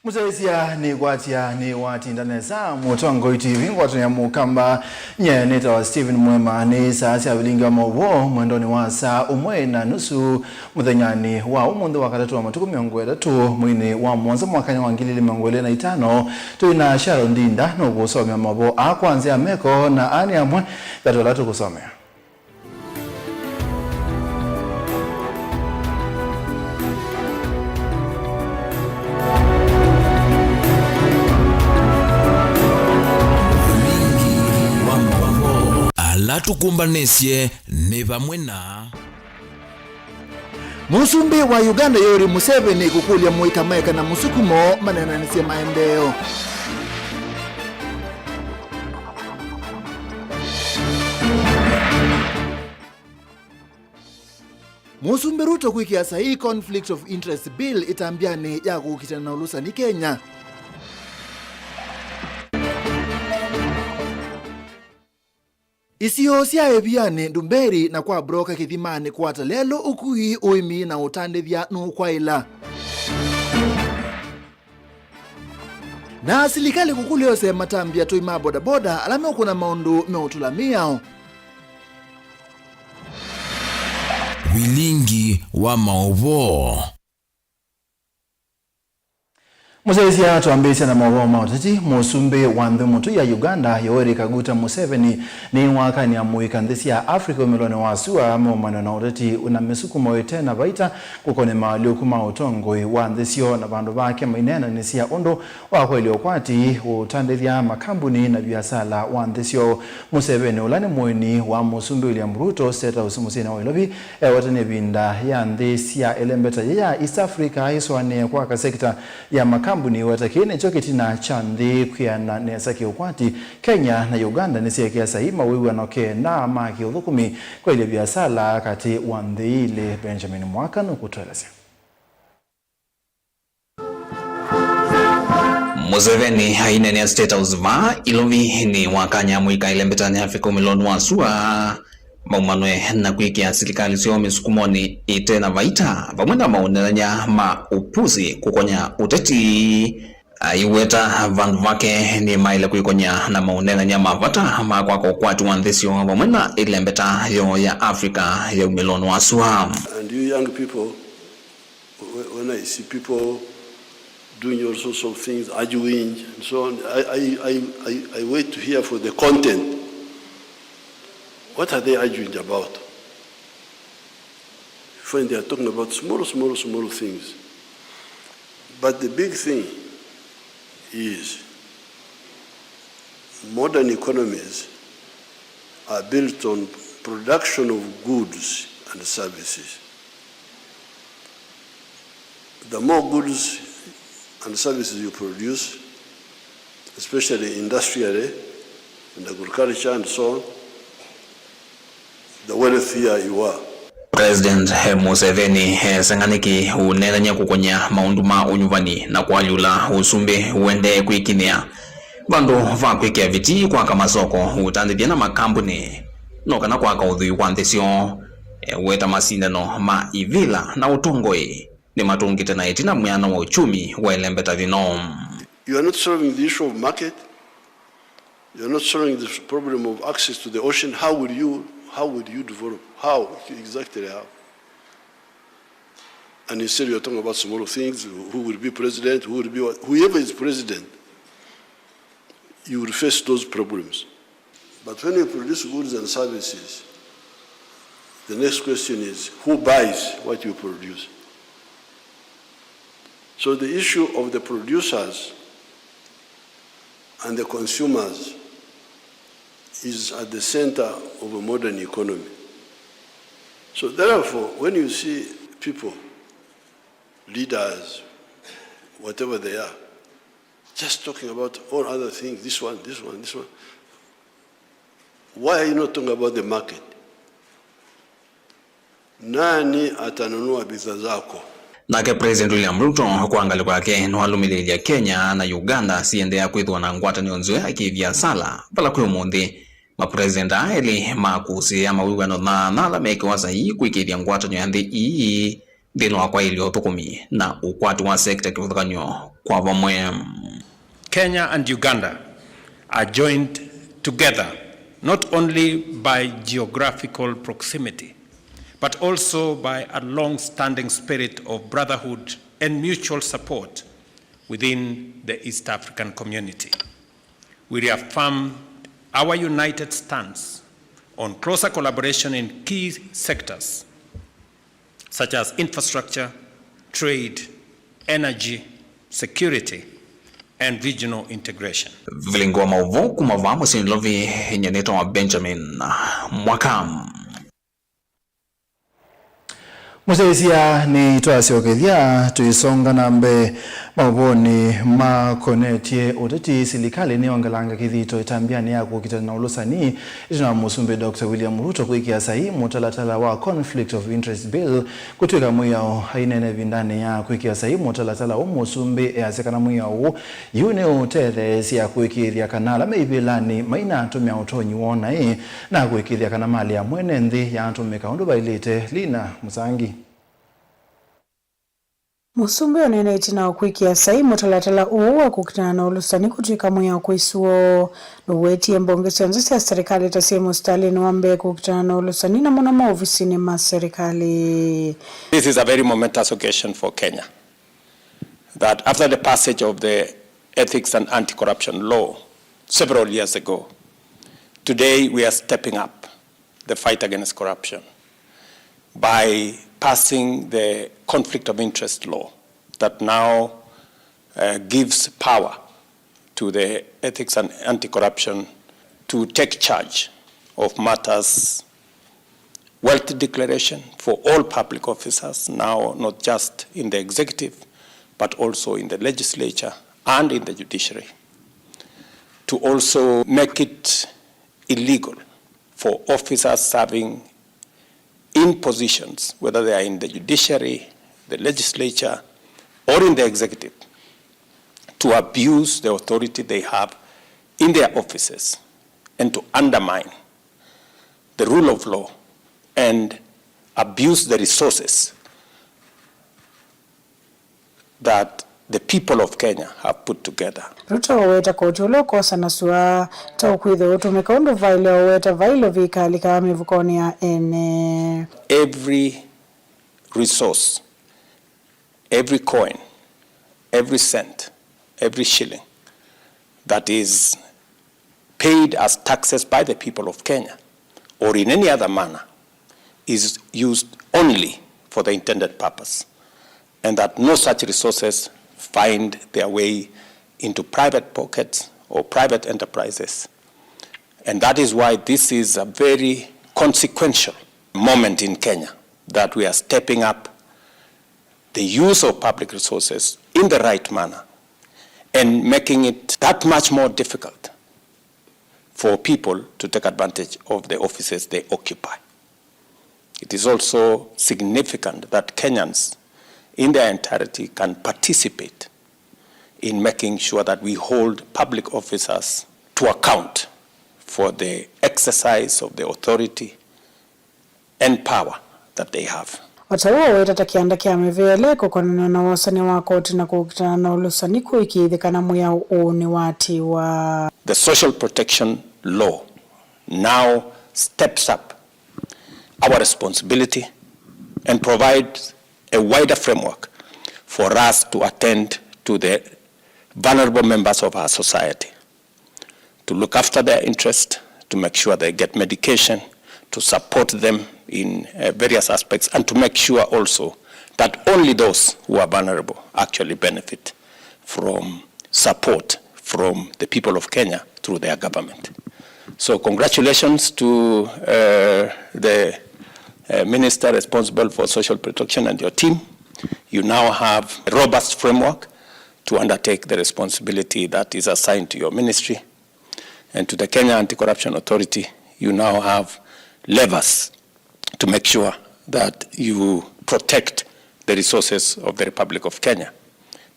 Musaisia ni gwatia ni wati ndaneza mutongo itivi ngwatu ya mukamba nye neta wa Stephen Mwema ni saasi ya vilinga mawo mwendoni wa saa umwe na nusu muthanyani wa umundu wa katatu wa matuku miongwele tu mwini wa mwanza mwakanya wa ngilili miongwele na itano tuina Sharon Ndinda no kusomea mabo akwanzia meko na ani amwe katolatu kusomea. Latukumbanesye ne bamwe na Musumbi wa Uganda Yoweri Museveni kukulia muikameka na musukumo manenanisia maendeo. Musumbi Ruto kuikia sahi conflict of interest bill itambiani ya kukitana na ulusa ni Kenya. Isiyosia ebiane ndumberi na kwa broka kithimani kwa talelo ukui uimi na utandithia nukwaila. Na silikali kukuli yose matambia tuima boda boda alame ukuna maundu meutulamia. Wilingi wa maovo. Musaisia tuambisia na mawawa mautati musumbi wa nthimutu ya Uganda Yoweri Kaguta Museveni ni wakani ya muikanthisi ya Afrika umilone wa sua mwamano na utati unamisukumo tena baita kukone maaliu kuma utongoi wa nthisio na bandu bake mainena nisia undu wa kweli okwati utandithia makambuni na biasala wa nthisio. Museveni ulani muini wa musumbi William Ruto State House musina wa Nairobi watane binda ya nthisia elembeta ya East Africa iswane kwa kasekta ya makambuni watakine chokitina chandi kuyana nesaki ukwati Kenya na Uganda nisiekea sahima wiwa noke na maki udhukumi kwa ile biasala kati wandhile Benjamin Mwaka nukutuelezea. Museveni hainene ya State House va ilovi ni wakanya mwika ilembetani Afrika umilonu wa sua maumanwe na kuikia serikali sio misukumoni itena vaita vamwenda maunenya ma upuzi kukonya uteti iweta vandu vake ni maile kuikonya na maunenya mavata makwako kwati wanthesio vamwenda ilembeta yo ya Afrika ya umilonu wa sua. And you young people, when I see people doing all sorts of things, arguing and so on, I wait to hear for the content. What are they arguing about? When they are talking about small things. But the big thing is modern economies are built on production of goods and services. The more goods and services you produce, especially industrially and agriculture and so on, the wealthier you are. President Museveni sanganiki unenanya kukonya maunduma unyuvani na kualyula usumbi uende kuikinia bandu va kuikia viti kwa kamasoko utandithia na makambuni nokana kwa kaudhui kwa nthesio weta masindano ma ivila na utongoi ni matungite na itina mwiano wa uchumi wa ilembeta vino. You are not solving the issue of market. You are not solving the problem of access to the ocean. How would you develop? How? Exactly how? And instead you're talking about small things, who will be president, who will be what? Whoever is president, you will face those problems. But when you produce goods and services, the next question is, who buys what you produce? So the issue of the producers and the consumers is at the center of a modern economy. So therefore, when you see people, leaders, whatever they are, just talking about all other things, this one, why are you not talking about the market? Nani atanunua bidhaa zako? Nake President William Ruto kuangalia kwake nwalumililia Kenya na Uganda siendea kwithwa na ngwatanio nzwe akivia sala pala kwi umuthi mapresidenta eli makusi ama wiwano na nala meke wasa hii kuikithia ngwatanio ya nthi ii thina wa kwa ilio thukumi na ukwati wa sekta kivuthukanyo kwa vamwe. Kenya and Uganda are joined together not only by geographical proximity, but also by a long-standing spirit of brotherhood and mutual support within the East African community. We reaffirm our united stance on closer collaboration in key sectors such as infrastructure, trade, energy, security, and regional integration. Vilingo wa mauvo kumavamo sinilovi nyaneta wa Benjamin Mwakam. Museisia ni twasiokethia tuisonga nambe mavoni makonetie uteti silikali ni ongelanga kithito itambiani ya kukitana na ulusani ijina musumbe Dr. William Ruto kuikia sahi mutalatala wa Conflict of Interest Bill kutuika mwiyao hainene vindani ya kuikia sahi mutalatala wa musumbe ya sekana mwiyao yune utethe siya kuikithia kanala meibilani maina atumia utonyi wona na kuikithia kanamali ya mwene nthi ya atumika undu bailite Lina Musangi. Musumbe onene itina okwikia sahi mutalatala uwa kukitana na ulusani kutuika mwya kwisuo nuweti mbongesi onzisi ya serikali tasimu Stalin wambe kukitana na ulusani na mwana maofisi ni maserikali. This is a very momentous occasion for Kenya, that after the passage of the Ethics and Anti-Corruption Law several years ago, today we are stepping up the fight against corruption by passing the Conflict of Interest Law that now gives power to the Ethics and Anti-Corruption to take charge of matters, wealth declaration for all public officers, now not just in the executive, but also in the legislature and in the judiciary, to also make it illegal for officers serving in positions, whether they are in the judiciary, the legislature, or in the executive, to abuse the authority they have in their offices and to undermine the rule of law and abuse the resources that the people of Kenya have put together. Ruto weta kojulo kosa na suwa taukwitho utumika undu vaile weta vailo vikali kama mivukoni ya ene. Every resource, every coin, every cent, every shilling that is paid as taxes by the people of Kenya or in any other manner is used only for the intended purpose, and that no such resources find their way into private pockets or private enterprises. And that is why this is a very consequential moment in Kenya, that we are stepping up the use of public resources in the right manner and making it that much more difficult for people to take advantage of the offices they occupy. It is also significant that Kenyans in their entirety can participate in making sure that we hold public officers to account for the exercise of the authority and power that they have. Wataua weta takianda kia mevele kukonana na wasani wa koti na kukitana na ulusani kuikithikana muya uuni wati wa. The Social Protection Law now steps up our responsibility and provides a wider framework for us to attend to the vulnerable members of our society, to look after their interest, to make sure they get medication, to support them in various aspects, and to make sure also that only those who are vulnerable actually benefit from support from the people of Kenya through their government. So congratulations to the Minister responsible for social protection and your team. You now have a robust framework to undertake the responsibility that is assigned to your ministry. And to the Kenya Anti-Corruption Authority, you now have levers to make sure that you protect the resources of the Republic of Kenya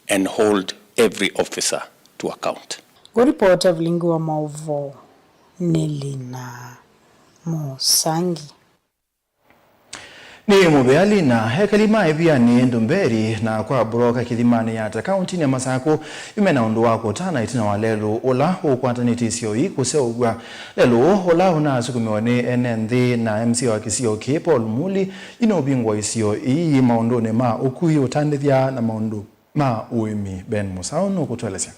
and hold every officer to account. Go report of Lingua Mauvo Nelina Musangi. Ni mubeali na hekalima pia ni Ndumberi na kwa broka kithimani ya kaunti ya Masako imena undu wako tana itina wa lelo ola ukwataniti sioi kuseugwa lelo ola unasukumiwa ni NND na MC wa kisio ke Paul Muli inobingwa isio iyi maondone ma ukuhi utandithia na maundu ma uimi Ben Musao no kutuelezea.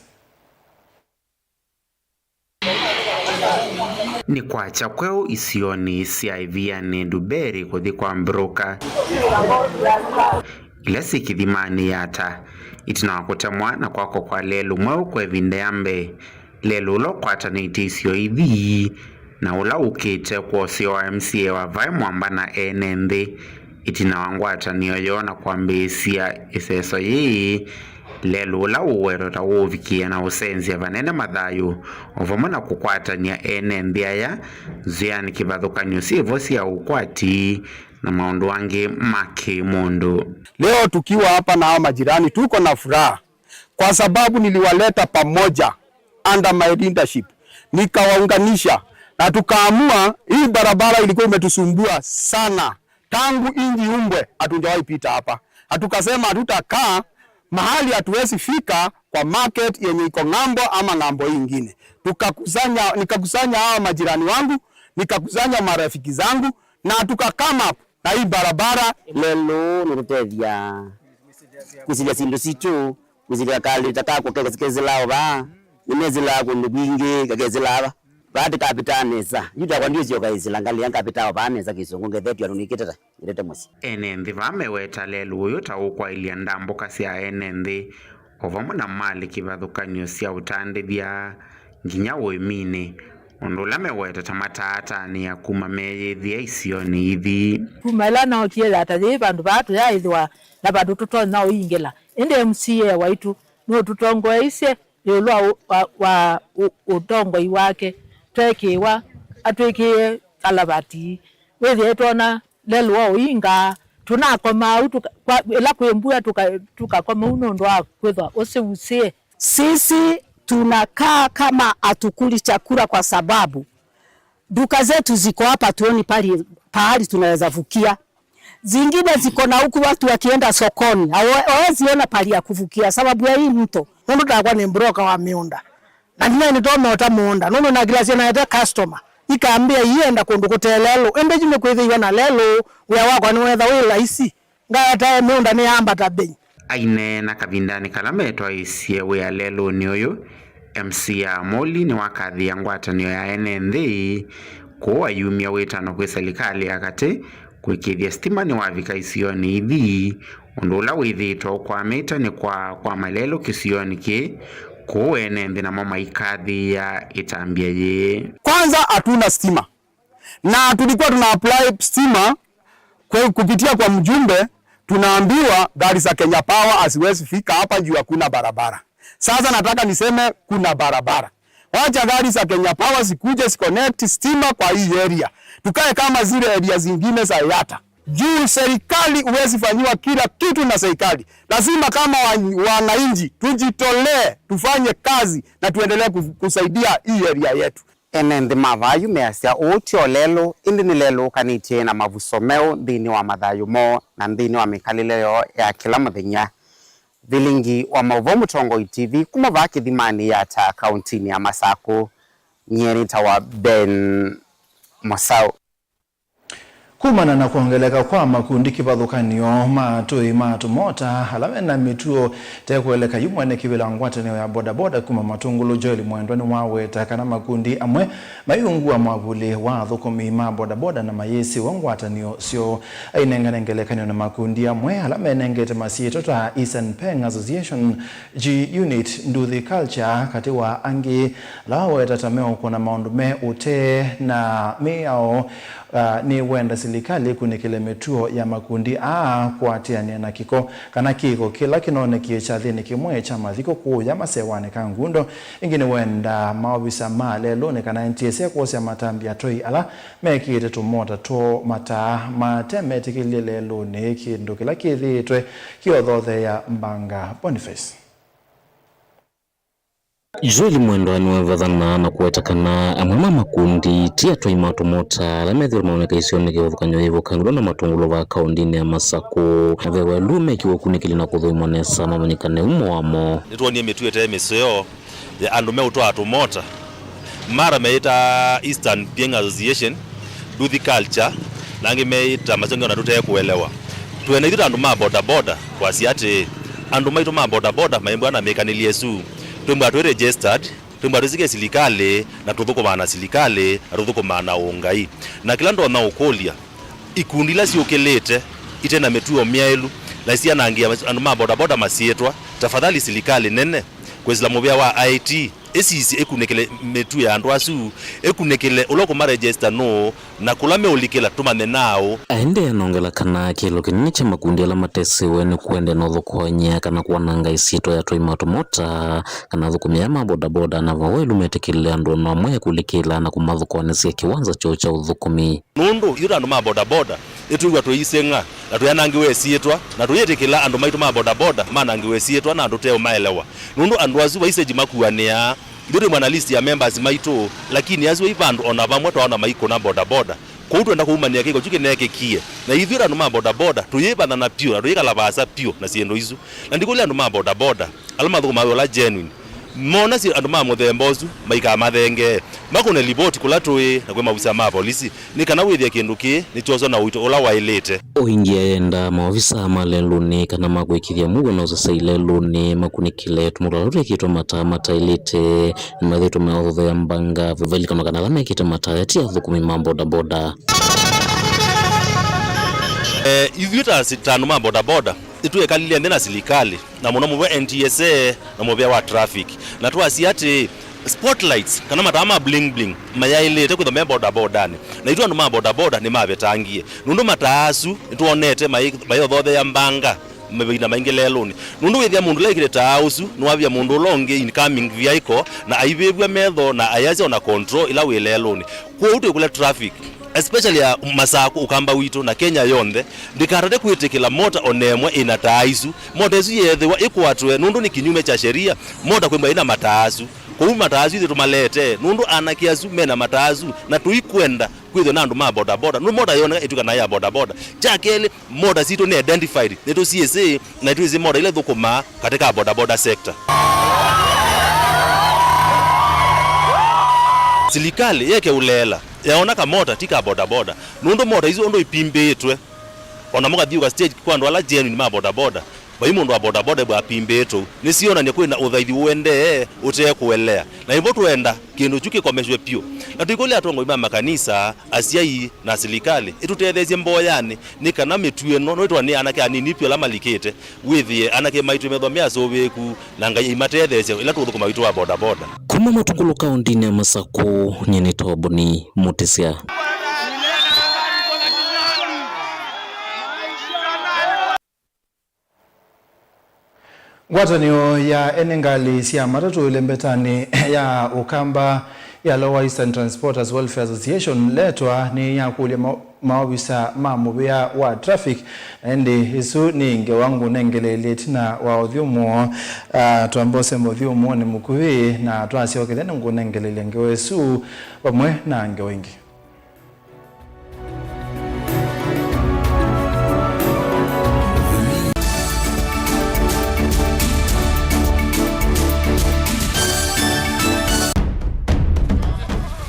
Ni kwa chakweo isioni CIV ni Ndumberi kuthi kwa mbroka ilesi kithimani yata itina wakutemwa na kwako kwa lelu mweu kwe vindeambe lelu ulo kwa taniti isio ithi na ula ukite kwa sio wa MCA wa vai mwamba na NND itina wangwata niyoyo na kwa mbesia iseso yii lelu ula uwero ta uvikia na usenzi ya vanene madhayo ovamona kukwata ni ya NND ya ziani kibathuka nyusi vosi ya ukwati na maundu wange make mundu. Leo tukiwa hapa na hao majirani tuko na furaha kwa sababu niliwaleta pamoja under my leadership, nikawaunganisha na tukaamua hii barabara ilikuwa imetusumbua sana tangu inji umbwe hatujawahi pita hapa. Hatukasema hatutakaa mahali hatuwezi fika kwa market yenye iko ngambo ama ngambo ingine. Nikakusanya hao majirani wangu, nikakusanya marafiki zangu na tukakama na hii barabara lelo nurutethia kusilia sindu situ kusilia kali takako kekezilao ba nimezila kundugingi kekezilaba baada kapitanesa yuta kwa ndio sio kaizila ngali yanga kapitao banesa kisungu ngethetu anunikitata irete musi NND vameweta lelu uyo taukwa iliandambo kasi ya NND ovamona mali kivathukanyo sia utandithia nginya uimine ondula meweta tamatata ni ya kumameye thia isioni ithi kumela na okiela tathi bandu batu ya ithwa na bandu tutona uingela ende MCA waitu no tutongo ise lelo wa utongo iwake twekiwa atweke kalabati wethi etona lelo uinga tunakoma utu ela kwembua tukakoma unondo akwetha usiusie. Sisi tunakaa kama atukuli chakula kwa sababu duka zetu ziko hapa, tuoni pahali tunaweza vukia. Zingine ziko na huku watu wakienda sokoni hawezi ona pahali ya kuvukia sababu ya hii mto. Nono takwa ni mbroka wa miunda na nina nitome otamuunda nono na glasi na yata customer ikaambia ienda kundukote lelo ende jime kwethiwa na lelo wea wako ni wetha wila isi ngata miunda ni amba tabeni aine na kavindani kalametwa isie wea lelo ni uyu MCA Moli ni wakathi ya ngwatanio ya NND kuwa yumia wetano kwe serikali akate kwikithia stima ni wavika isioni ithi undula withitwa kwa meta ni kwa malelo kisioni ki kuwa NND na mama ikathi ya itambia ye. Kwanza hatuna stima na tulikuwa tuna apply stima kupitia kwa mjumbe, tunaambiwa gari za Kenya Power asiwezi fika hapa juu hakuna barabara. Sasa nataka niseme kuna barabara. Wacha gari za Kenya Power sikuje connect stima kwa hii area. Tukae kama zile area zingine za Yata. Juu serikali uwezi fanyiwa kila kitu na serikali. Lazima kama wananchi tujitolee, tufanye kazi na tuendelee kusaidia hii area yetu. NND mavayu measia utio lelo indi ni lelo kanitie na mavusomeo dhini wa madhayu mo na dhini wa mikalileo ya kila muthenya. Vilingi wa Mauvomu Tongo TV kumava kithimani yata kauntini ya Masako nyeri tawa Ben Musao. Kumana na kuongeleka kwa makundi kivathukanio matui matumota alame na mituo tekueleka yumwane kivila ngwatanio ya bodaboda kuma matungulu Joel Mwendwa ni waweta kana makundi amwe mayungu wa mwavuli wa thukumi ma bodaboda na mayesi wa ngwatanio sio ainenganengelekanio na makundi amwe alame nengete masieto ta Eastern Peng Association G Unit Nduthi Culture katiwa angi laweta tameo kuna maundume ute na miao ni wenda serikali kunikile metuo ya makundi kuatiania na kiko kana kiko kila kinone kichathini kimwe cha mathiko kuya masewane kangundo ingine wenda maobisa malelo ne kana NTSA kosia matambia toi ala mekite tumota to mata matemetikile lelo ne kindu kila kithitwe kiothodhe ya Mbanga Boniface. Joeli Mwendo aniwevethana na kuetakana amwe makundi tia twaimatu mota la methiro maoneka isione kiuthukanyo ivo kangulo na matungulo va kaundini ya Masako na vewe lume kiwo kunikili na kuthuimwa nesa mamanyikane umo wamo nitwonie mituete miseo ya andu meutoa atumota mara meita Eastern Peeng Association do the culture nangi meita masongo na tuteye kuelewa tuene ithu andu ma boda boda kwa siati andu maitu ma boda boda maimbo na mekanilie su tumba tu registered tumba tuzike silikale na tuthukumana silikale na tuthukumana ungai na kila ndo na ukolia ikundi la siokelete itena metuo mielu la sia nangia andu ma boda boda masietwa tafadhali silikale nene kwezila mubya wa IT esisi ekunekele metu ya andu asu ekunekele uloko ma register no na kulame ulikela tumane nao aende anongela kana kilo kinini cha makundi ala matesewe ni kuende na thukonya kana kuananga isito ya twaimatu mota kana thukumia maboda boda na vawelu metekele andu na mwe kulikela na kumathukonesia kiwanza cho cha uthukumi nundu yura andu maboda boda etuigwa twisenga na twanangiwe sietwa na tuyetekela andu maitu maboda boda manangiwe sietwa na andu teo maelewa nundu andu azu waiseji makuania nduri mwana list ya members maito lakini azu ivandu ona vamwe twaona maiko na boda boda koutu enda kuumania kiko chuke neke kie na ithira andu ma boda boda tuyibana na pio na tuyikala basa pio na siendo izu na ndikuli andu ma boda boda alama thuko mawe la genuine mona si andu ma muthembozu maika mathenge makone report kula tuyi na kwe mabisa ma polisi nikana withia kindu ki ni chozo na uito ola wailete oingia enda maofisa maleluni kana magwikithia mugo na usasaile luni makunikile tumurarure kitwa mata ilete mathitu maotho ya mbanga viveli kana lame kita mata yatia thukumi mambo boda boda ivita sitanu ma boda boda ituye kalilia ndena silikali na muno mwe NTSA na mwe wa traffic na tuasi ati spotlights kana matama bling bling mayailete kwa boda boda na itu andu ma boda boda ni mavetangie nundu mataasu ituonete mayo thothe ya mbanga mebina maingeleloni nundu withia mundu lekire tausu nwavia mundu longe incoming vehicle na aivebwa metho na ayazi ona control ila wileloni kwa utu kule traffic especially ya Masako ukamba wito na Kenya yonde ndikarade kuitekela mota onemwe ina taisu mota isu yethewa ikwatwe nundu ni kinyume cha sheria mota kwemba ina mataasu kwa mataasu ithi tumalete nundu anakiasu mena mataasu na tuikwenda kwitho na andu ma boda boda nundu mota yona ituka na ya boda boda jakele mota sito ni identified neto CSA na tuizi mota ile thukuma katika boda boda sector silikali yeke ulela yaona ka mota tika boda boda nundu mota izo ndo ipimbetwe ona muka thiuka stage kwa ndo ala genuine ma boda boda bai mundu wa boda boda bwa pimbeto nisiona ni kwina uthaithi uende uteye kuelea na hivyo tuenda kindu chuki komeshwe pio na tuikole atongo ima makanisa asiai na silikali itutethezie mboyani ni kana mitue no itwa ni anake anini pio la malikete withie anake maitu methomea sobeku na ngai imatethezie ila tuthuko maitu wa boda boda kuma matukulu kaundini ya Masako nyene toboni Mutesia Ngwatanio ya enengali cia matatu ilembetani ya ukamba ya Lower Eastern Transporters Welfare Association letwa ni ya kulia maofisa mamubia wa traffic ndi isu ni nge wangu nengelele tina wa odhiumo tuambose modhiumo ni mukuhi na tuasio kithene ngu nengelele ngewe su pamwe na nge wengi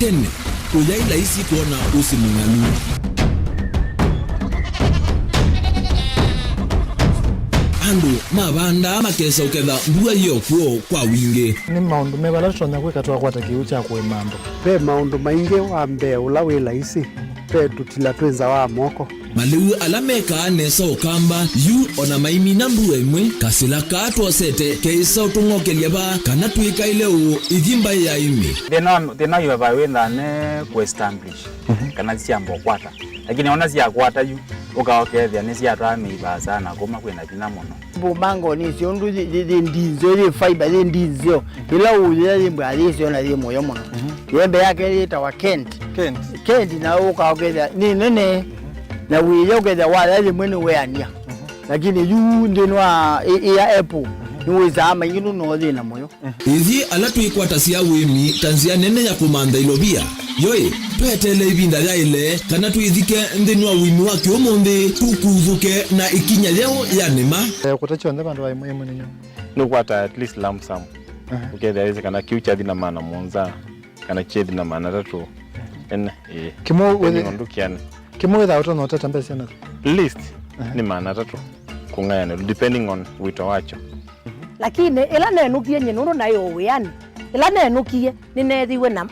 tene uyaila isi kuona usimung'anu andu mabanda makesa uketha mbua yokuo kwa wingi ni maundu mebala tutonya kwika twakwata kiu cha kuimando pe maundu maingi wa mbe ula wila isi pe tutila twenza wa moko maliu alameka nesa ukamba yu ona maimi na mbua imwe kasila katwa sete keisa utungokelia ba kana tuika ile u ithimba ya imi thina yu wawenda ne kuestablish kana siambo kwata lakini ona sia kwata yu ukaokethia ni sia twa miba sana kuma kwenda thina muno bumango ni siondu ndinzo ile fiber ile ndinzo ila ulia limba alisio na ile moyo muno yembe yake ile tawa Kent na ukaokethia ni nene na wile ukethia wala ile mwene weania lakini yu ndinwa ya Apple niweza ama ingino no thina moyo ithi ala twikwata cia wimi tanzia nene ya kumanda ilobia yoe twetele ibinda ya ile kana twithike nthini wa wimi wa kiumuthi tukuthuke na ikinya leo ya nima kutacho nde bandu baimwe munenyo no kwata at least lump sum ukethe aweze kana kiucha thina maana monza kana chethi na maana tatu en kimo wethe ondukiane kimo wethe auto no tata mbese na list ni maana tatu kungayana depending on wito wacho lakini ila nenukie nyenuru nayo wiani ila nenukie ninethiwe na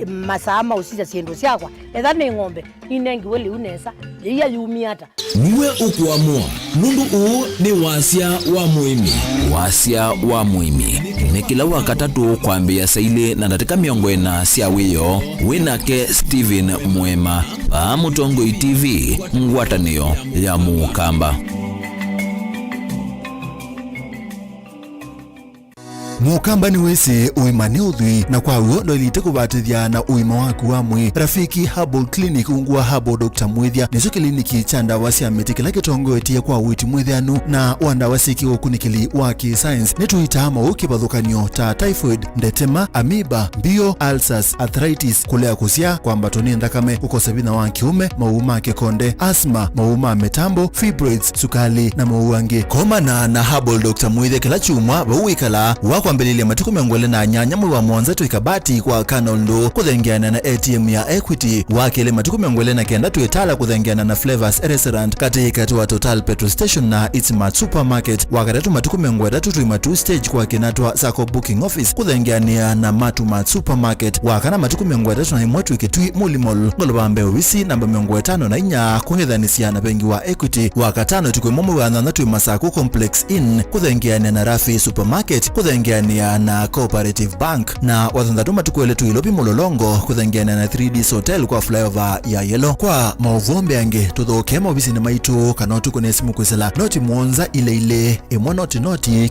masama usija ciendu ciakwa etha ni ng'ombe inengiwe liu nesa iya yumi ata niwe ukuamua nundu uu ni wasia wa muimi ni kila wakatatu kwambia saile na ndatika miongo ena cia wiyo winake Steven Mwema pa Mutongoi TV ngwatanio ya Mukamba. Mukamba ni wese uimane uthui na kwa uo ndo ilite kubatithia na uima waku wa mwi. Rafiki Herbal Clinic ungua Herbal Dr. Mwithia nizo kliniki cha ndawa cia miti kila kitongoetie kwa witi mwithianu na wandawa siki ukunikili wa ki-science nituita mauki bathukanio ta typhoid, ndetema, amoeba, mbio, ulcers, arthritis, kulea kusia kwa mbatoni ndakame, ukosebina wa kiume, mauma kikonde, asma, mauma metambo, fibroids, sukali na mauangi. Komana na Herbal Dr. Mwithia kila chumwa bauikala wakwa mbelile matuku mengwele na nyanya mwa mwanza tuikabati kwa Kanondo kuthengiana na ATM ya Equity wakele matuku mengwele na kenda tuitala kuthengiana na Flavors Restaurant katika wa Total Petrol Station na It's Supermarket wakatatu matuku mengwele tuimatu stage kwa kinatwa Sako Booking Office kuthengiana na Matu Supermarket wakana matuku mengwele na imwetu ikitui Mulimol ngolobambe wisi namba mengwele 5 na inya kuhethanisia na bengi wa Equity wakatano tukwimomo wa nanatu Masako Complex Inn kuthengiana na Rafi Supermarket kuthengiana na Cooperative Bank na wathandatuma tukwele tuilopi Mulolongo kuthengiana na 3D Hotel kwa flyover ya Yellow. Kwa mauvombe ange tuthoke mobisi na maitu kana tukone simu kwisela noti mwonza ile imwa noti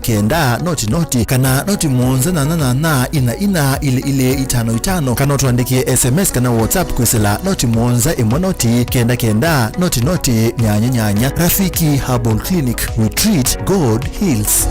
kenda noti kana noti mwonza na ina ile 55 kana tuandikie SMS kana WhatsApp kwisela noti mwonza imwa noti kenda noti nyanya. Rafiki Herbal Clinic, we treat, God heals.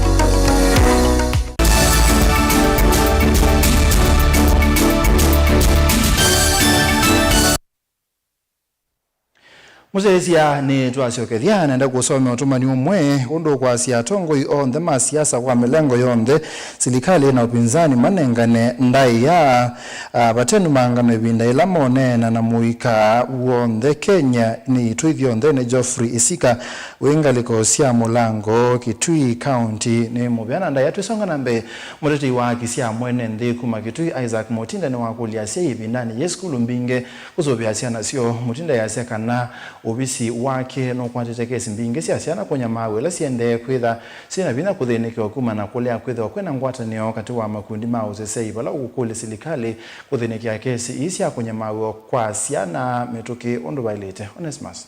Muzesia ni twacokethia nenda kusomea utumani umwe undu kwa siatongoi onthe ma siasa kwa milengo yonthe serikali na upinzani manengane ndai ya batenu mangano ibinda ila monena na muika wonthe Kenya ni twithio onthe ne Geoffrey Isika wengaliko cia Mulango Kitui County ni mubiana ndai ya twisonga nambe muteti wa kisia mwene nthi kuma Kitui Isaac Mutinda ni wakulia cia ibindani yeskulu mbinge kuzobia cia nasio Mutinda ya cia kana ubisi wake no kwatete kesi mbinge cia ciana konya mawe la siende kwitha sina bina kutheneke kuma na kulea kwitha kwena ngwatanio wakati wa makundi mauzesei bala ukule serikali kutheneke kesi isi konya mawe kwa ciana metuki undu bailete Onesmus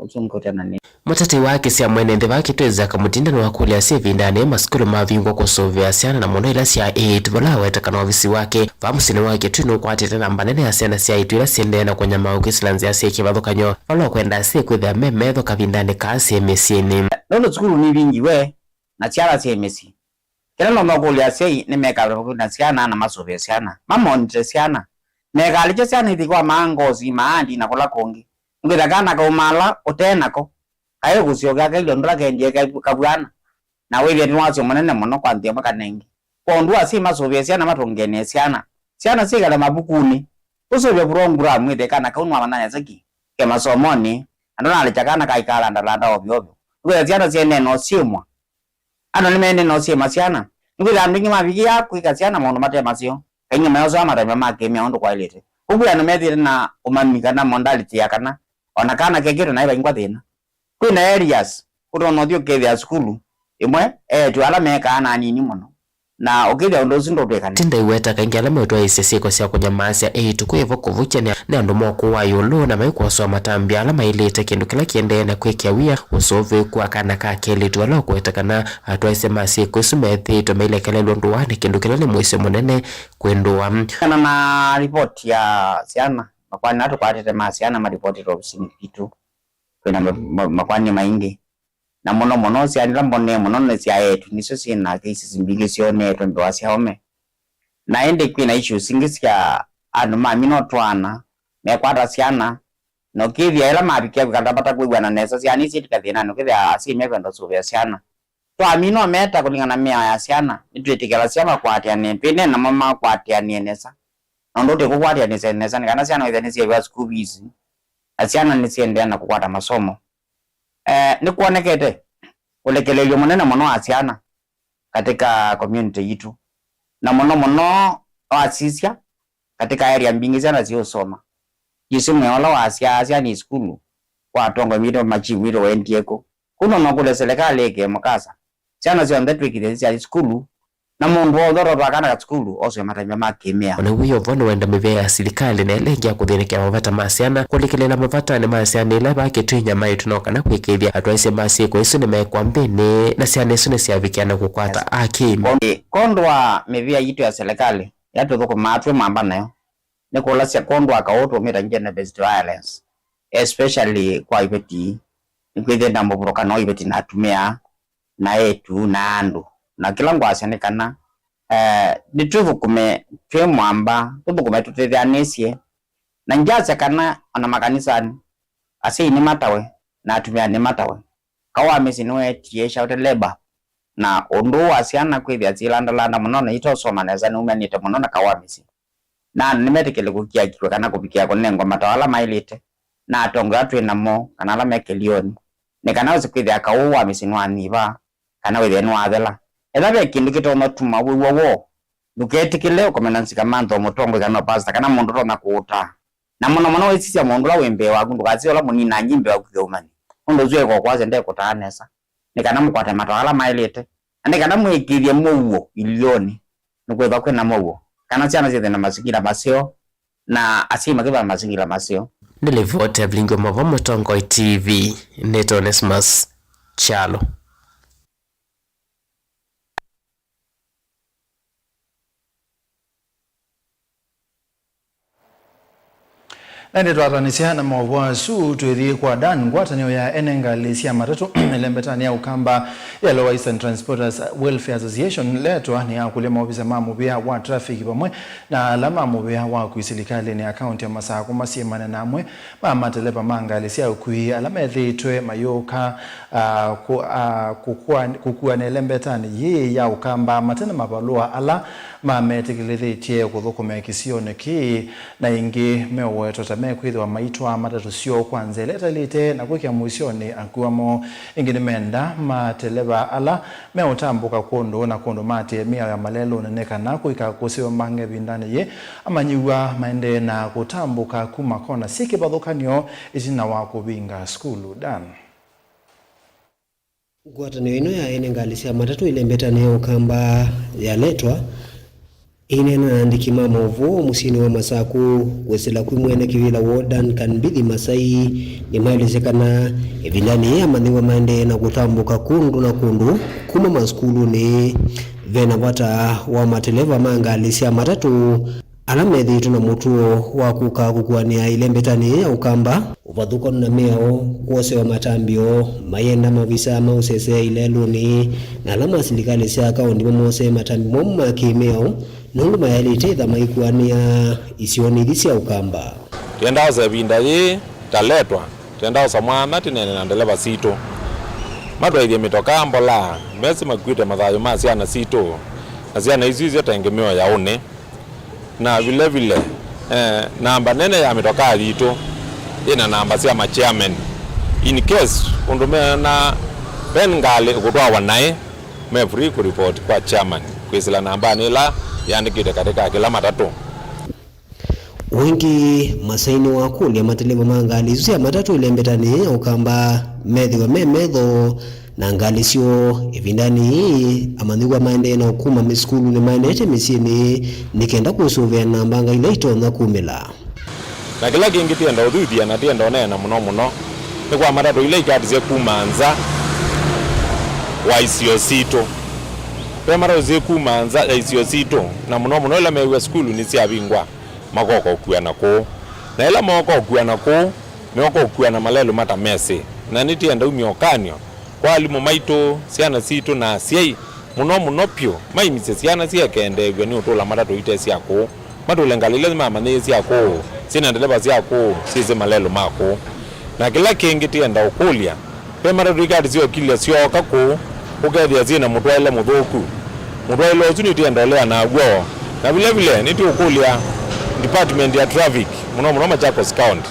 uzungurena ni mutete wake cia mwene nthi bakitweza kamutindano wa kulia sivindane maskuru mavingwa kusovya ciana na muno ila cia 8 bala wetakana ofisi wake vamusine wake twino kwatete namba nene ya ciana cia 8 ila siendena kwa nyama ukisilanzi ya cia bathukanyo bala kwenda cia kwitha memetho kavindane ka cia mesieni nono skulu ni vingi we na ciana cia mesi kila no kulia cia ni meka na ciana na masovya ciana mamonite ciana meka alicho ciana ithikwa mangozi maandi na kula kongi ngida kana ka umala utenako kayo gucioga ka ndondra kenje kabwana na wewe ni wacho manene muno kwanthia makanengi kondwa si masovya ciana matongene ciana sigala mabukuni usovya program mwite kana ka unwa mananya zaki ke masomoni andona alichakana ka ikala ndalanda obyo ngida ciana ciene no simwa ano nimene no simwa ciana ngida ndingi mabigi yako ikasiana mono matema sio kenya mayozo amatema makemia ndo kwa ilete ubya no medire na umamika na mondality yakana onakana kekiro na iba ingwa thina kwina areas utono thio kethia skulu imwe twala meka na nini muno na ukithia ndo sindo twekana tinda iweta kaingala mwetwa iseseko cia kunyamasia tukwevo kuvuchania na ndo moko wa yolo na maiko so matambia ala mailete kindu kila kiende na kwekia wia usove kwa kana ka kele twala kwetakana atwaise masi kusumethi to maile kale ndo wani kindu kila ni mwise munene kwendwa na report ya siana makwani nato kwatete masiana ma report to sinikitu kwena makwani maingi na mono ciana la mbone mono ne cia yetu nicio ciina cases mbingi cionetwe mbe wa ciaume na ende kwina issues ingi cia andu mami no twana mekwata ciana no kithia ila mabikia gandabata kuigwana nesa ciana ici tikathina no kithia acime kwenda cuvia ciana twami no meta kulingana mia ya ciana nitwitikira ciama kwatiania pene na mama kwatiania nesa no ndote kukwatiania nesa ni kana ciana ithani cia school fees ciana ni ciendea na kukwata masomo ni kuonekete ulekelelio munene muno wa ciana katika community yitu na muno wasisia katika area mbingi ciana ciosoma yisimu yola wasia ni skulu kwa tongo mito machiwiro wendieko kuno no kule serikali yake mukasa ciana cionde twikire cia skulu na mundu odoro twakana skulu ose matanya makemea ona wiyo vono wenda mivea ya serikali na elengia kuthinikea mavata masiana kulikilela mavata ni masiana ila bakitinya maitu no kana kwikithia atwaise masieko isu ni mekwa mbene na ciana isu ni ciavikiana kukwata akimi kondwa mivea yitu ya serikali yatu thuko matwe mamba nayo ni kula cia kondwa kaoto mira ngene based violence especially kwa ibeti nikwithe na mubroka no ibeti na atumia na etu na andu na kila ngwasi ni kana nituvukume twe mwamba tuvukume tutithianisie na njaza kana ona makanisani ase ni matawe na atumia ni matawe kawa mesi no tiesha uteleba na ondo wasiana kwithia zilandalanda muno na itosoma neza ni umenite muno na kawa mesi na nimetekele kukia kikwe kana kupikia konengo matawala mailite na atongo atu inamo kana la mekelioni ne kana usikwithia kawa mesi no aniva kana withe no athela elabe kindu kitoma tuma wiwo duketikile ukomenansi kamanto mutongo kana pasta kana mundu ro na kuuta na muno wesisia mundu la wembe wa gundu kazi ola munina nyimbe wa kuthomani ndo zwe kwa kwaze ndeko kutanesa ne kana mukwata matawala mailite ande kana muikirie muwo ilioni nukwetha kwena muwo kana ciana ciethe na mazingira masio na asima kiba mazingira masio nilivote blingo mavomo tongo TV Neto Onesmus Chalo. Nende twatanisia na mwawasu tuirie kwa Dan ngwatanio ya enengali cia matatu ilembetani ya ukamba ya Lower Eastern Transporters Welfare Association letwa ni ya kulema ofisa mamubia wa traffic pamwe na alama mubia wa kuisilikali ni account ya masaa kumasiemana namwe mama telepa mangali cia ukui alama ethitwe mayoka kukua na ilembetani ye ya ukamba matena mabalua ala mametikilithetie kuthukuma kisione ki na ingi meweto tamekwithwa maitwa matatu sio kwanza leta lite na kukia muisioni akuamo ingi nimenda mateleba ala meutambuka kondo na kondo mate mia ya malelo neneka na kuika kusiwa mange bindane ye amanyiwa maende na kutambuka kumakona sike badhukanio izina wako binga skulu Dan ngwatanio ino ya enengali cia matatu ilembetani ya ukamba yaletwa inena andikima movu musini wa masaku wesela kumwene kivila wodan kanbithi masai ni maelezekana evilani ya mandiwa mande na kutambuka kundu na kundu kuma maskulu ni vena wata wa mateleva mangalisia matatu alamethi tuna mutuo wa kuka kukuania ilembetani ya ukamba uvadhuko na meo kuose wa matambio mayenda mavisa mausese ileluni na alama silikali sia kaundi momose matambi momma kimeo nundu mayalite tha maikuania isioni thisia ukamba tienda za binda ye taletwa tienda za mwana tinene na ndeleva sito madwaithie mitoka mbola mesi makwite mathayo ma ciana sito na ciana ici citengemeo ya une na vile vile namba nene ya mitoka rito ina namba cia ma chairman in case undume na bengali kutwa wanae me free ku report kwa chairman kwisila namba nila yandikite katika kila matatu wengi masaini wa kulia mateleva mangali cia matatu ilembetani ukamba methiwa memedho na ngalisio evindani amandhiwa maende na ukuma miskulu ni maendete misini nikenda kusuvia namba nga ile itonga kumila na kila kingi tienda uthithia na tienda onena muno ni kwa matatu ile ikatize kumanza wa isio sito pe mara uze kumanza ya isio sito na muno ile mewe skulu ni cia bingwa makoko kuana ko na ila moko kuana ko moko kuana malelo mata mese na nitienda umiokanio kwa alimu maito siana sito na siai muno pyo maimise siana sia kendegwe ni utola matatu ite siako matulengalile mama ne siako sina ndeleba siako size malelo mako na kila kingi tienda ukulia pe matatu ikati sio kile sio kako ukadia zina mutwaile muthoku mutwaile ozuni tienda lea na agwo na vile niti ukulia department ya traffic muno Machakos County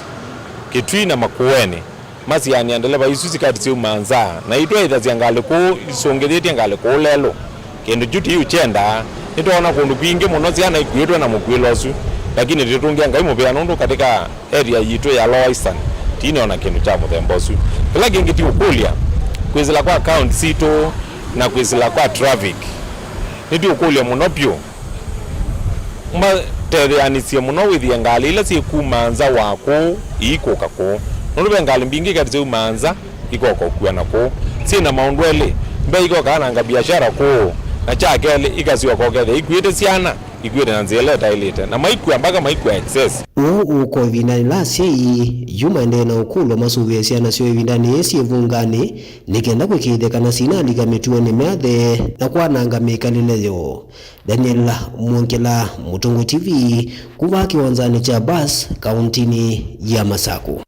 Kitui na Makueni masi yani andeleba isusi kati sio manza na itwa ithaziangale ko isongethete ngale ko lelo kendo juti uchenda nitona kundu kwingi muno ciana ikwitwa na mukwilosu lakini titungia ngai mubea nundu katika area yitu ya Lower Eastern tiniona kindu cha muthembosu kila kingi ti ukulia kwizila kwa account sito na kwizila kwa traffic niti ukulia muno pyo terianisie muno withia ngali ila sikumanza wako ikokako nundu ngali mbingi kati sio manza ikoko kuwa nako sina maundwele mbe ikoka nanga biashara ko na chakele ikasiwa kokethe ikwite siana ikwite na nzele tailite na maikwa mpaka maikwa excess uko vindani la sei yuma ndena ukulo masuve siana sio vindani esi evungani nikenda kwikithekana sina ligametuone meathe na kwananga mikaleleyo. Daniel Mwonkela, Mutungu TV, kuva kiwanzani cha Bas, kauntini ya Masaku.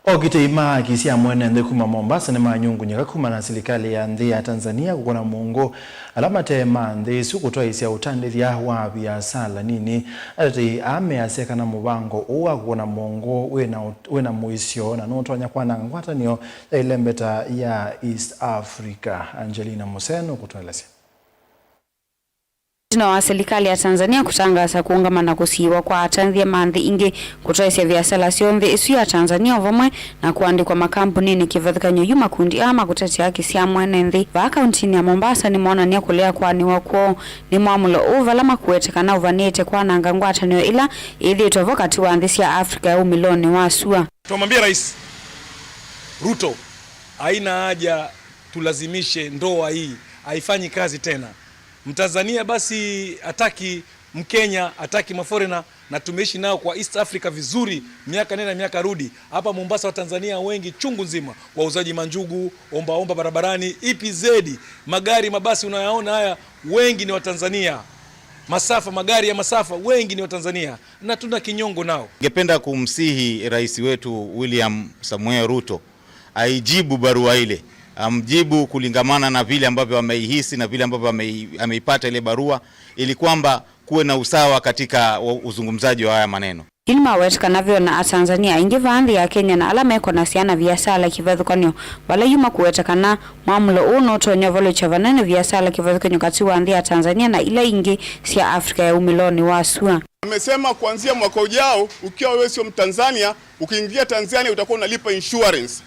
Okiteima kisia mwene nde kuma Mombasa ni manyungu nyaka kuma na serikali ya nthi ya Tanzania kukona mungu alama tema nthi su kutoa isia utandithia wa biashara nini ati ame aseka na mubango uwa kukona mungu wena muisio na nutonya kwana ngwatanio ya ilembeta ya East Africa. Angelina Museno kutuelezea. Na wa serikali ya Tanzania kutangaza kuungamana kusiwa kwa atanthia manthi ingi kutoesya biashara cionthi isu ya Tanzania vamwe na kuandikwa makampuni ni kivathikanyo yuma kundi ama kutetea haki cia mwene nthi va kauntini ya Mombasa ni monania kulea kwaniwa kwao ni mwamulo uvalama kuetekana uvanite kwananga ngwatanio ila ithitwe vakati wa nthi cia Afrika ya umiloni wa sua. Tumwambia Rais Ruto haina haja tulazimishe ndoa hii haifanyi kazi tena. Mtanzania basi ataki Mkenya, ataki maforena na tumeishi nao kwa East Africa vizuri miaka nenda miaka rudi. Hapa Mombasa wa Tanzania wengi chungu nzima, wauzaji manjugu, omba barabarani, EPZ, magari mabasi unayaona haya wengi ni wa Tanzania. Masafa magari ya masafa wengi ni wa Tanzania na tuna kinyongo nao. Ningependa kumsihi rais wetu William Samuel Ruto aijibu barua ile. Amjibu kulingamana na vile ambavyo ameihisi na vile ambavyo ameipata ile barua ili kwamba kuwe na usawa katika uzungumzaji wa haya maneno. Ilma wetekanavyo na Tanzania ingi vanthi ya Kenya na alama eko na siana biashara kivathukanyo wala yuma kuwetekana mwamulo uno tonya valo cha vanene biashara kivathukanyo kati wa nthi ya Tanzania na ila ingi sia Afrika ya umiloni wa sua. Amesema kuanzia mwaka ujao ukiwa wewe sio Mtanzania ukiingia Tanzania utakuwa unalipa insurance.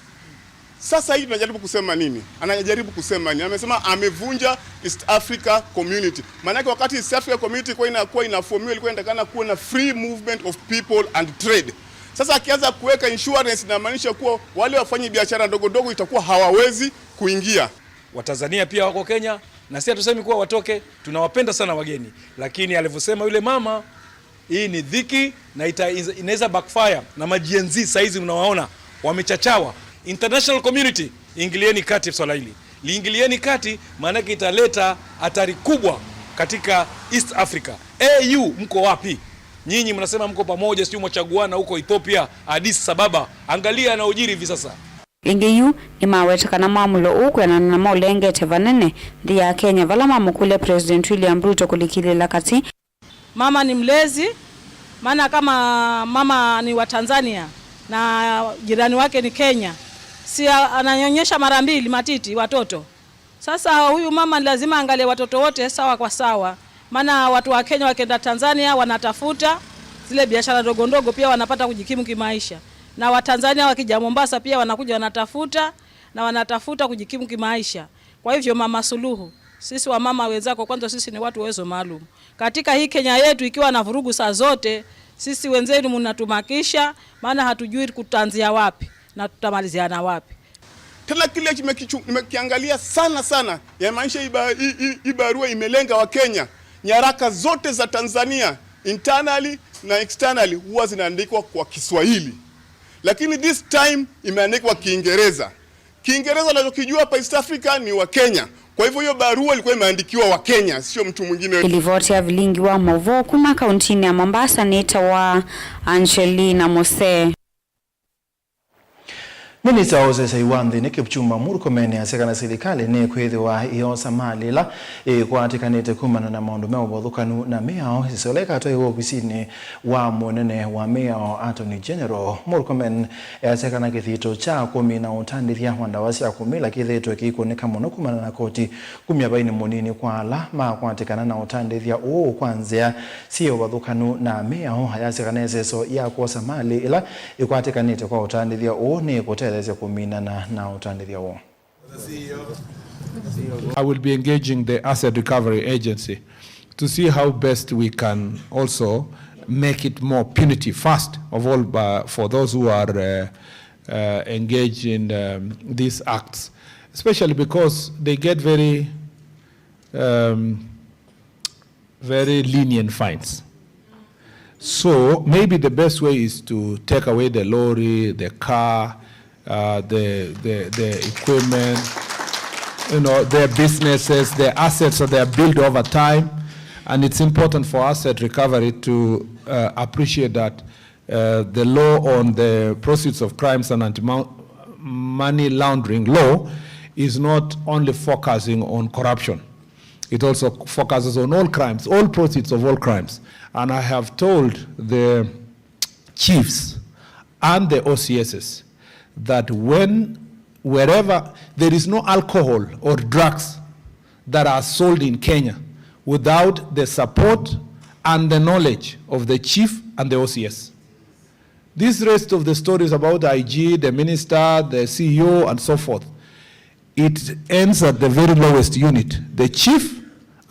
Sasa hii tunajaribu kusema nini? Anajaribu kusema nini? Amesema amevunja East Africa Community. Maana yake wakati East Africa Community kwa inaformiwa ilikuwa inatakana kuwa na free movement of people and trade. Sasa akianza kuweka insurance inamaanisha kuwa wale wafanyi biashara ndogo itakuwa hawawezi kuingia. Watanzania pia wako Kenya na sisi tusemi kuwa watoke, tunawapenda sana wageni. Lakini alivyosema yule mama, hii ni dhiki na inaweza backfire na majenzi saizi unawaona wamechachawa. International community, ingilieni kati swala hili. Liingilieni kati maana italeta hatari kubwa katika East Africa. AU mko wapi? Nyinyi mnasema mko pamoja, sio mwachaguana huko Ethiopia, Addis Ababa. Angalia na ujiri hivi sasa. Ingiyu ni mawetekana mwamulo ukwena na maulengete vanene ndi ya Kenya vala mamukule President William Ruto kulikilila kati. Mama ni mlezi, maana kama mama ni wa Tanzania na jirani wake ni Kenya, si ananyonyesha mara mbili matiti watoto. Sasa huyu mama lazima angalie watoto wote sawa kwa sawa. Maana watu wa Kenya wakenda Tanzania wanatafuta zile biashara ndogo ndogo pia wanapata kujikimu kimaisha. Na wa Tanzania wakija Mombasa pia wanakuja wanatafuta kujikimu kimaisha. Kwa hivyo Mama Suluhu, sisi wa mama wenzako kwanza sisi ni watu wezo maalum. Katika hii Kenya yetu ikiwa na vurugu saa zote, sisi wenzenu mnatumakisha, maana hatujui kutanzia wapi na tutamalizia na wapi. Tena kile nimekiangalia sana ya maisha hii barua imelenga wa Kenya. Nyaraka zote za Tanzania internally na externally huwa zinaandikwa kwa Kiswahili. Lakini this time imeandikwa Kiingereza. Kiingereza wanachokijua hapa East Africa ni wa Kenya. Kwa hivyo hiyo barua ilikuwa imeandikiwa wa Kenya, sio mtu mwingine. Ilivotia vilingi wa Movo kuma kauntini ya Mombasa neta wa Angelina Mose. Minista Ozesa Iwandhi ni Kipchumba Murkomen asekana serikali ni kwithiwa iyo Somalila kwatikanite kumana na maundu meo bothukanu na miao isoleka atoi ofisini wa munene wa miao Attorney General. Murkomen asekana kithito cha kumi na utandithia wandawasi ya kumila kithito kikuoneka muno kumana na koti kumya baini munini kwa alama kwatikana na utandithia kwanzia sio bothukanu na miao hayasekana eseso ya kwa Somalila ikwatikanite kwa utandithia ni kutele I will be engaging the Asset Recovery Agency to see how best we can also make it more punitive, first of all for those who are engaged in these acts, especially because they get very lenient fines. So maybe the best way is to take away the lorry, the car, the equipment, their businesses, their assets that they are built over time. And it's important for asset recovery to appreciate that the law on the proceeds of crimes and anti-money laundering law is not only focusing on corruption. It also focuses on all crimes, all proceeds of all crimes. And I have told the chiefs and the OCSs that wherever there is no alcohol or drugs that are sold in Kenya without the support and the knowledge of the chief and the OCS. This rest of the stories about the IG, the minister, the CEO, and so forth, it ends at the very lowest unit, the chief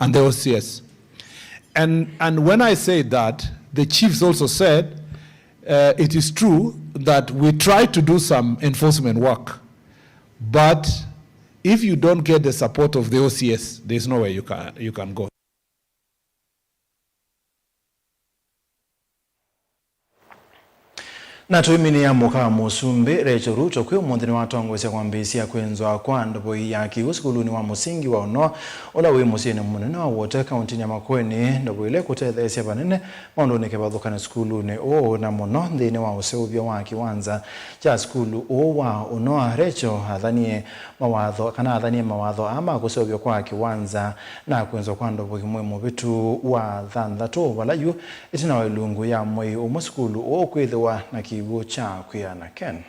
and the OCS. And when I say that, the chiefs also said, it is true that we try to do some enforcement work, but if you don't get the support of the OCS, there's nowhere you can go. Na tuimini ya muka musumbe Rachel Ruto kwe mwandini watongwese kwa mbisi ya kwenzwa kwa ndobo ya kiusikuluni wa musingi wa unoa ola we musine munene wa wote kaunti ya Makueni ndobo ile kutethesya banene maundu nikebadhukana sikuluni na muno ndini wa useubia wa kiwanza cha sikulu wa unoa. Rachel adhanie mawadho ama kuseubia kwa kiwanza na kwenzwa kwa ndobo kimwemu vitu wa thandatu walayu itina wa ilungu ya mwei umusikulu kwithiwa na kiwo cha kuyana Ken.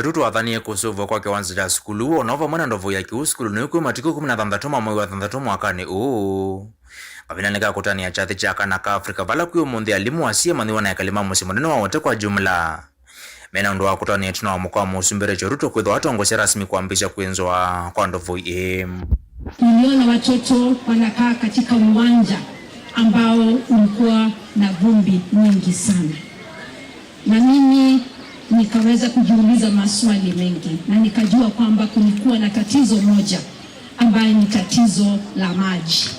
Ruto athanie kusuvwa kwa kiwanza cha skulu onova mwana ndovu ya kiuskulu ni kwa matiko 16 mwezi wa 3 mwakani Kavinaneka kutania chathi cha kana ka Afrika vala kuyo mundi alimu asia mandiwa na yakalima musimoneno wa wote kwa jumla. Mena ndo wa kutania tuna wa mkwa musumbere Ruto kwitho watu wangoshe rasmi kuambisha kuenzwa kwa ndovu Tuliona watoto wanakaa katika uwanja ambao ulikuwa na vumbi nyingi sana. Na mimi nikaweza kujiuliza maswali mengi na nikajua kwamba kulikuwa na tatizo moja ambayo ni tatizo la maji.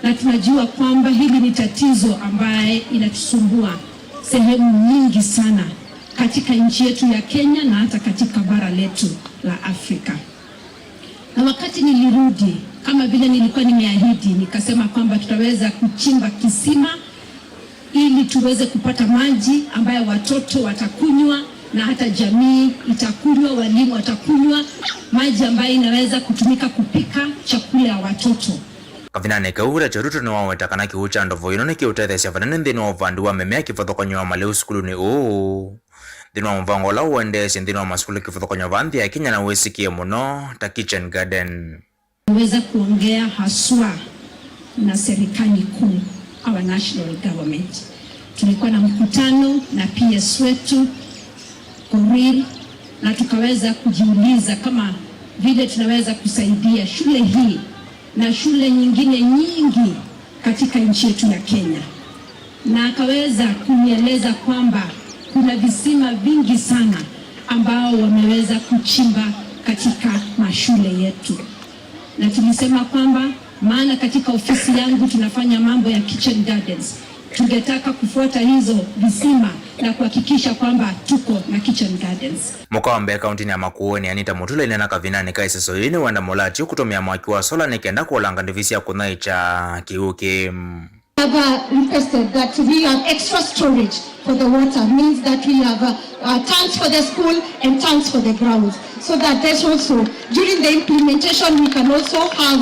Na tunajua kwamba hili ni tatizo ambaye inatusumbua sehemu nyingi sana katika nchi yetu ya Kenya na hata katika bara letu la Afrika. Na wakati nilirudi kama vile nilikuwa nimeahidi, nikasema kwamba tutaweza kuchimba kisima ili tuweze kupata maji ambayo watoto watakunywa na hata jamii itakunywa, walimu watakunywa, maji ambayo inaweza kutumika kupika chakula ya watoto. Kavinaneka ura Ruto ni waweta kana kiucha ndovo inone kiutethesya vanene nthini wa vandu wa memea kivathokonywa maleu skuluni nthini wa mvango la uendesya nthini wa maskulu kivathokonywa vanthi ya Kenya na uwesikie muno ta Kitchen Garden. Naweza kuongea haswa na serikali kuu, our national government. Tulikuwa na mkutano na PS wetu Korir na tukaweza kujiuliza kama vile tunaweza kusaidia shule hii na shule nyingine nyingi katika nchi yetu ya Kenya. Na akaweza kunieleza kwamba kuna visima vingi sana ambao wameweza kuchimba katika mashule yetu. Na tulisema kwamba maana katika ofisi yangu tunafanya mambo ya kitchen gardens, tungetaka kufuata hizo visima na kuhakikisha kwamba tuko na kitchen gardens. Mukawambe kaunti ya Makueni Anita Mutula inena kavinani kaise soyini wanda molati kutumia mwaki wa sola nikenda kuolanga ndivisi ya kunaicha kiuki. Have requested that we have extra storage for the water, means that we have tanks for the school and tanks for the grounds, so that there's also, during the implementation, we can also have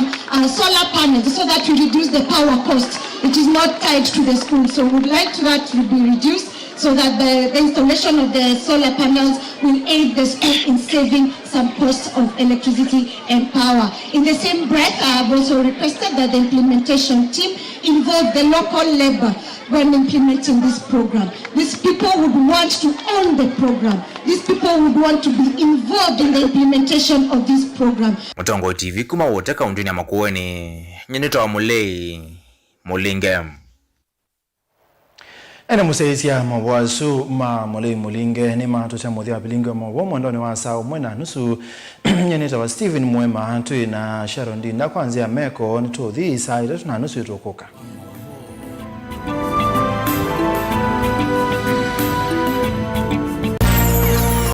solar panels so that we reduce the power cost. It is not tied to the school, so we would like that to be reduced, so that the installation of the solar panels will aid the school in saving some costs of electricity and power. In the same breath, I have also requested that the implementation team involve the local labor when implementing this program. These people would want to own the program. These people would want to be involved in the implementation of this program. Mutongo TV kuma wote kaunti ya Makueni nyenito wa mulei mulingem. Ene museisia mabwasu ma mulei mulinge ni matocha modhia bilinge mabo mwandoni wa saa mwena nusu nyenita wa Steven Mwema tu na Sharon Dinda kwanzia meko nito thi saa 3:30 itokoka.